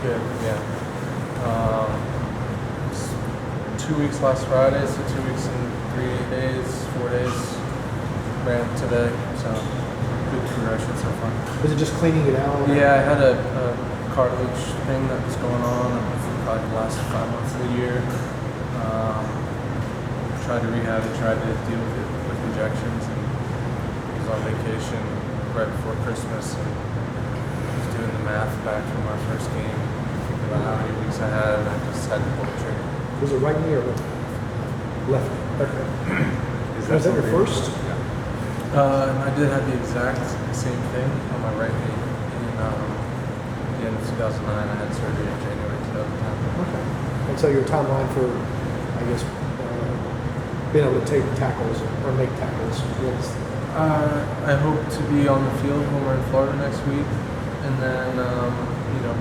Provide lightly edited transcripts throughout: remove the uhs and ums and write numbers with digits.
Good, yeah. It's 2 weeks last Friday, so 2 weeks and 4 days. Ran today, so good progression so far. Was it just cleaning it out? Yeah, I had a cartilage thing that was going on for probably the last 5 months of the year. Tried to rehab it, tried to deal with it with injections, and was on vacation right before Christmas and was doing the math back from our first game, thinking about how many weeks I had, and I just had to pull the trigger. Was it right knee or left? Okay. Was that your first? I did have the exact same thing on my right knee in the end of 2009. I had surgery in January 2010. Okay. And so your timeline for, I guess, being able to take tackles or make tackles was? I hope to be on the field when we're in Florida next week, and then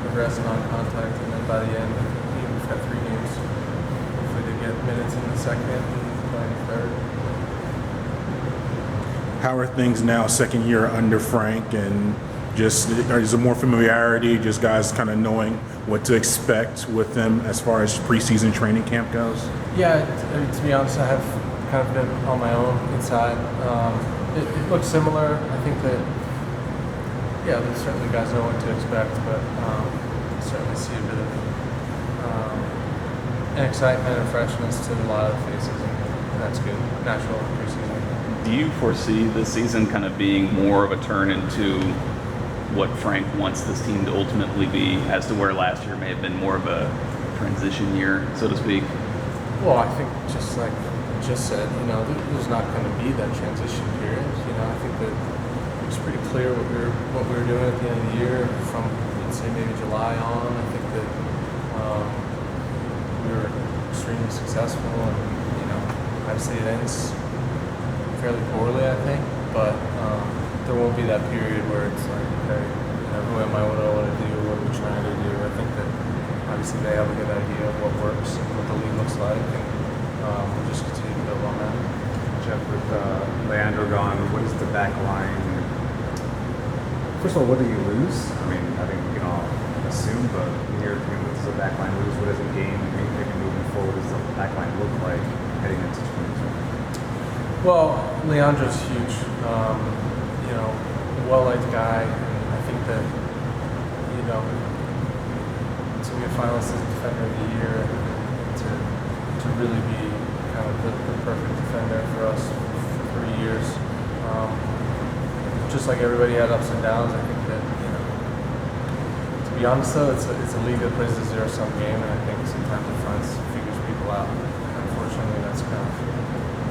progressing on contact, and then by the end, we've got 3 games. Hopefully to get minutes in the second and playing the third. How are things now, second year under Frank, and just is there more familiarity, just guys kind of knowing what to expect with them as far as preseason training camp goes? Yeah, to be honest, I have kind of been on my own inside. It looks similar. I think that, there's certainly guys know what to expect, but certainly see a bit of an excitement and freshness to a lot of the faces, and that's good. Natural preseason. Do you foresee this season kind of being more of a turn into what Frank wants this team to ultimately be, as to where last year may have been more of a transition year, so to speak? Well, I think just like you just said, there's not going to be that transition period. I think that it's pretty clear what we were doing at the end of the year from, let's say, maybe July on. I think that we were extremely successful, and obviously it ends fairly poorly, I think, but there won't be that period where it's like, okay, who am I, what do I want to do, what are we trying to do? I think that obviously they have a good idea of what works and what the league looks like, and we'll just continue to build on that. Jeff, with Leandro gone, what is the back line? First of all, what do you lose? I mean, I think we can all assume, but here, what does the back line lose? What does it gain? Maybe moving forward, what does the back line look like heading into 2020? Well, Leandro's huge. Well-liked guy, and I think that, to be a finalist as Defender of the Year, and to really be kind of the perfect defender for us for 3 years. Just like everybody had ups and downs, I think that, to be honest though, it's a league that plays a zero-sum game, and I think sometimes it figures people out. Unfortunately, that's kind of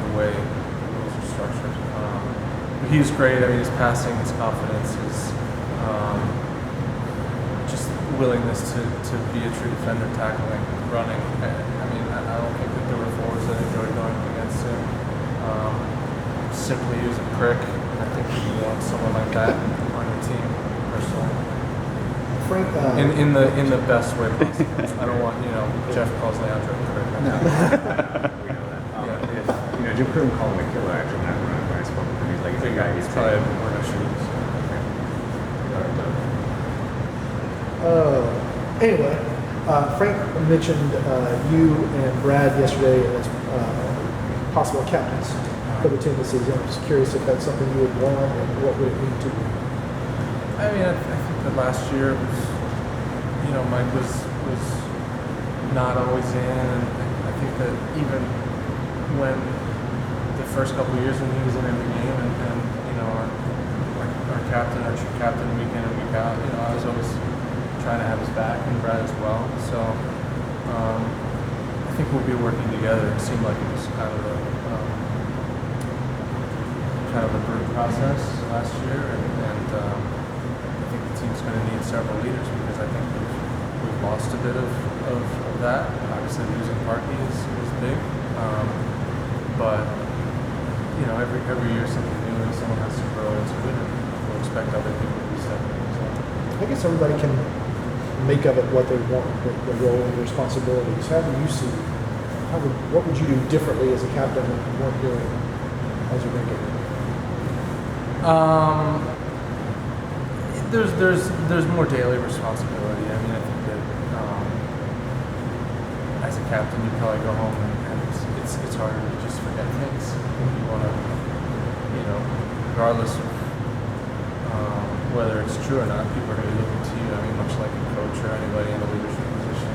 the way rules are structured. But he's great. I mean, his passing, his confidence, his just willingness to be a true defender, tackling, running. I mean, I don't think that there were forwards that enjoyed going against him. Simply he was a prick, and I think you want someone like that on your team, personally. Frank, in the best way possible. I don't want Jeff calls Leandro a prick. No. We know that. Jim couldn't call him a killer after that run, when I spoke with him. He's like, he's a guy. He's probably more than shoes. Anyway, Frank mentioned you and Brad yesterday as possible captains for the team this season. I'm just curious if that's something you would want, and what would it mean to you? I mean, I think that last year was, Mike was not always in, and I think that even when the first couple of years when he was in every game, and our captain, our true captain, week in and week out, I was always trying to have his back, and Brad as well. So I think we'll be working together. It seemed like it was kind of a group process last year, and I think the team's going to need several leaders, because I think we've lost a bit of that. Obviously, losing Parkey is big, but every year something new, and someone has to grow into it, and we'll expect other people to be stepping in. So I guess everybody can make of it what they want, the role and responsibilities. How do you see? What would you do differently as a captain that you weren't doing as a regular? There's more daily responsibility. I mean, I think that captain, you probably go home and it's harder to just forget things. You want to, regardless of whether it's true or not, people are going to be looking to you. I mean, much like a coach or anybody in a leadership position,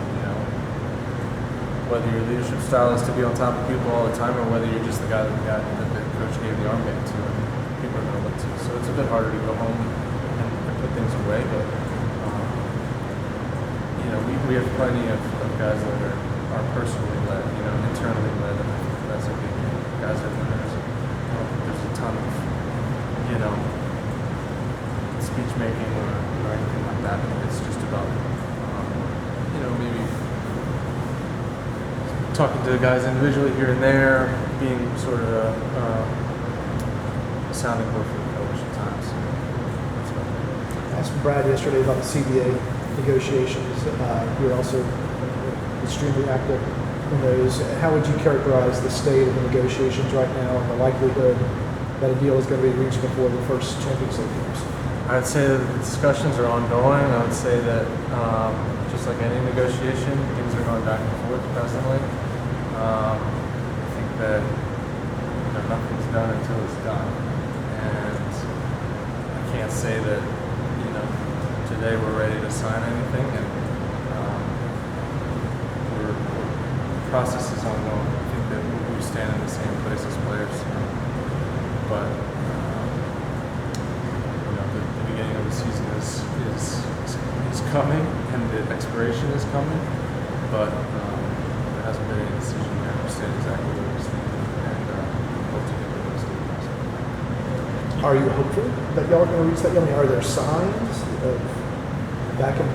whether your leadership style is to be on top of people all the time or whether you're just the guy that the coach gave the armband to, and people are going to look to. So it's a bit harder to go home and put things away, but we have plenty of guys that are personally led, internally led, and I think that's a big thing. Guys are winners. There's a ton of, speech making or anything like that. It's just about, maybe talking to the guys individually here and there, being sort of a sounding board for the coach at times. I asked Brad yesterday about the CBA negotiations. You're also extremely active in those. How would you characterize the state of the negotiations right now and the likelihood that a deal is going to be reached before the first Champions League games? I'd say that the discussions are ongoing. I would say that just like any negotiation, things are going back and forth presently. I think that nothing's done until it's done, and I can't say that today we're ready to sign anything, and the process is ongoing. I think that we stand in the same place as players, but the beginning of the season is coming, and the expiration is coming, but there hasn't been any decision yet. I understand exactly where we're standing, and hope to get the rest of the process. Are you hopeful that y'all are going to reach that? I mean, are there signs of back and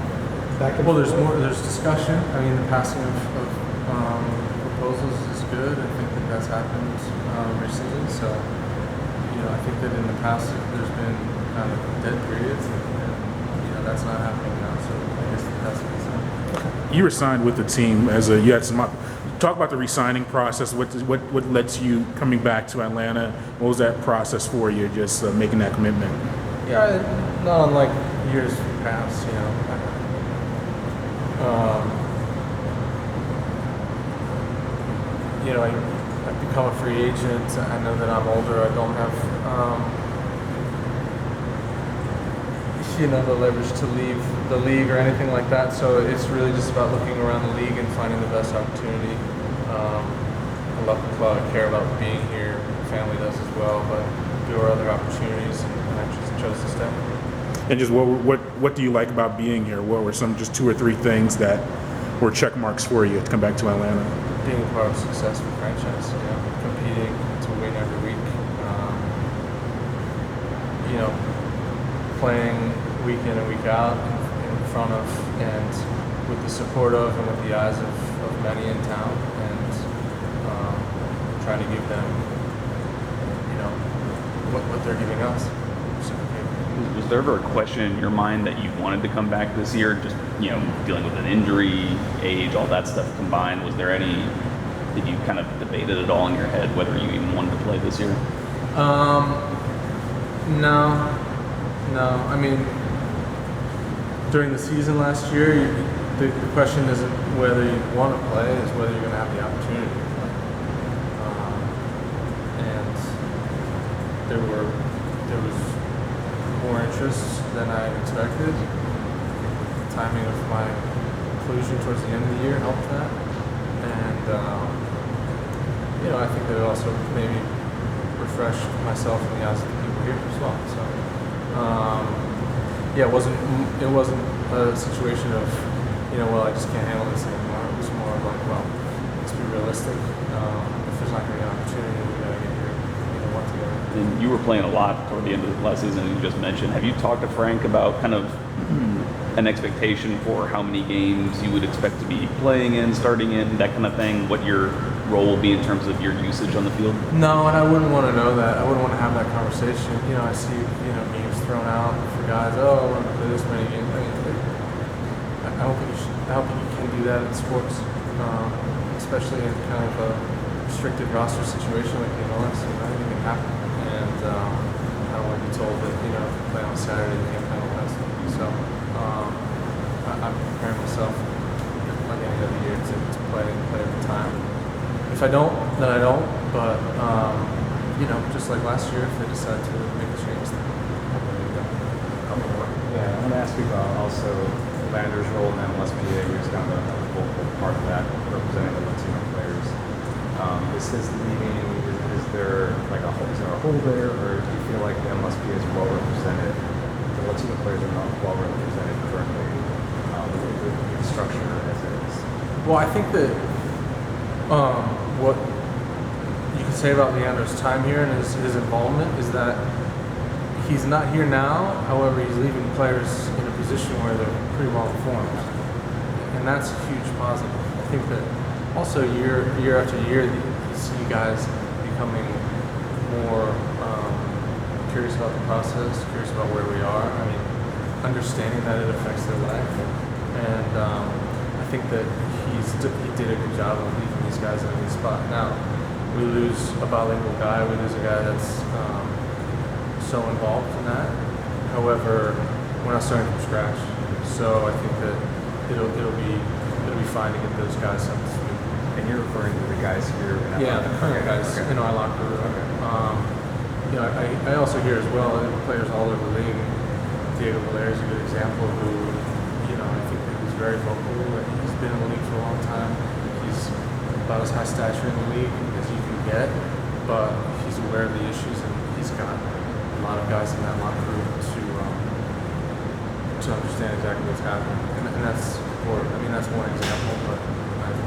Well, there's forth? more. There's discussion. I mean, the passing of proposals is good. I think that that's happened recently. So, I think that in the past there's been kind of dead periods, and that's not happening now. So I guess that's a good sign. You were signed with the team you had some. Talk about the re-signing process. What led to you coming back to Atlanta? What was that process for you, just making that commitment? Yeah, not unlike years past. I've become a free agent. I know that I'm older. I don't have the leverage to leave the league or anything like that. So it's really just about looking around the league and finding the best opportunity. I love the club. I care about being here. Family does as well. But there were other opportunities, and I just chose to stay. And just what do you like about being here? What were just 2 or 3 things that were check marks for you to come back to Atlanta? Being a part of a successful franchise, competing to win every week, playing week in and week out in front of and with the support of and with the eyes of many in town, and trying to give them, what they're giving us. Was there ever a question in your mind that you wanted to come back this year? Just dealing with an injury, age, all that stuff combined. Was there did you kind of debate it at all in your head whether you even wanted to play this year? No. I mean, during the season last year, the question isn't whether you want to play; it's whether you're going to have the opportunity to play. And there was more interest than I expected. The timing of my inclusion towards the end of the year helped that, and I think that it also maybe refreshed myself in the eyes of the people here as well. So, it wasn't a situation of I just can't handle this anymore. It was more of like, well, let's be realistic. If there's not going to be an opportunity, we got to get here, work together. And you were playing a lot toward the end of the last season, as you just mentioned. Have you talked to Frank about kind of an expectation for how many games you would expect to be playing in, starting in, that kind of thing? What your role will be in terms of your usage on the field? No, and I wouldn't want to know that. I wouldn't want to have that conversation. I see games thrown out for guys. Oh, I want to play this many games. I don't think you can do that in sports, especially in kind of a restricted roster situation like the MLS. Anything can happen, and I don't want to be told that if you play on Saturday you can't play on Wednesday. So I'm preparing myself like any other year to play every if I don't, then I don't. But just like last year, if they decide to make a change, then there you go. Couple more. Yeah, I want to ask you about also Leandro's role in MLSPA. He was kind of a vocal part of that, representing the Latino players. Is his leading? Is there like a hole there, or do you feel like the MLSPA is well represented? The Latino players are not well represented currently with the structure as it is. Well, I think that what you can say about Leandro's time here and his involvement is that he's not here now. However, he's leaving players in a position where they're pretty well informed, and that's a huge positive. I think that also year after year, you see guys becoming more curious about the process, curious about where we are. I mean, understanding that it affects their life, and I think that he did a good job of leaving these guys in a good spot. Now, we lose a bilingual guy, we lose a guy that's so involved in that. However, we're not starting from scratch, so I think that it'll be fine to get those guys up to speed. And you're referring to the guys here in Yeah, the current guys in our locker room. I also hear as well players all over the league. Diego Valeri is a good example who, I think that he's very vocal. He's been in the league for a long time. He's about as high stature in the league as you can get, but he's aware of the issues and he's got a lot of guys in that locker room to understand exactly what's happening. And that's one example, but